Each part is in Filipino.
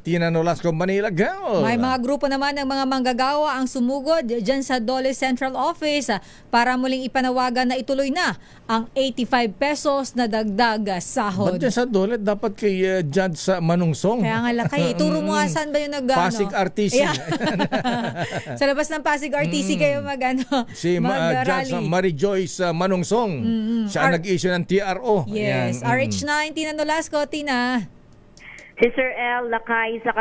Tina Nolasco, Manila, girl. May mga grupo naman ng mga manggagawa ang sumugod dyan sa Dole Central Office para muling ipanawagan na ituloy na ang 85 pesos na dagdag sahod. Ba't dyan sa Dole, dapat kay Judge sa Manungsong? Kaya nga lakay. Ituro mo nga saan ba yung Pasig RTC. Yeah. Sa labas ng Pasig RTC kayo Si Judge mag-rally. Marijoyce Manungsong. Siya ang nag-issue ng TRO. Yes. Ayan. RH9, Tina Nolasco, Tina. Si Sir L. Lakay sa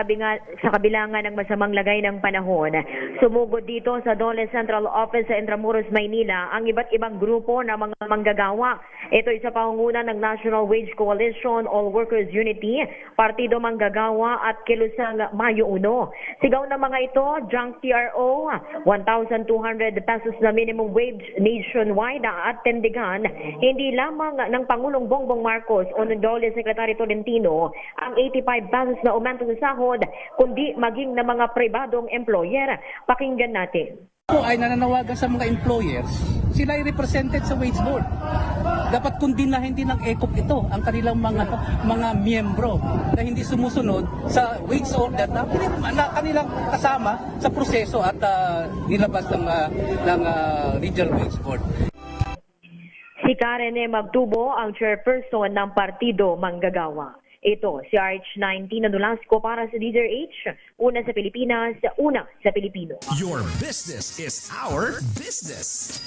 kabilangan ng masamang lagay ng panahon. Sumugod dito sa Dole Central Office sa Intramuros, Maynila ang iba't ibang grupo ng mga manggagawa. Ito ay sa pangunguna ng National Wage Coalition, All Workers Unity, Partido Manggagawa at Kilusang Mayo 1. Sigaw ng mga ito, Junk TRO, 1,200 pesos na minimum wage nationwide at tindigan hindi lamang ng Pangulong Bongbong Marcos o ng Dole Secretary Tolentino ang 85 pesos na aumento sa sahod, kundi maging ng mga pribadong employer. Pakinggan natin. Po ay nananawagan sa mga employers, sila ay represented sa wage board. Dapat kundinahin din ng ECOP ito ang kanilang mga miyembro na hindi sumusunod sa wage order na kanilang kasama sa proseso at nilabas ng regional wage board. Si Karen Magtubo ang chairperson ng Partido Manggagawa. Ito si RH9 Tina Nolasco para sa DZRH, una sa Pilipinas, una sa Pilipino. Your business is our business.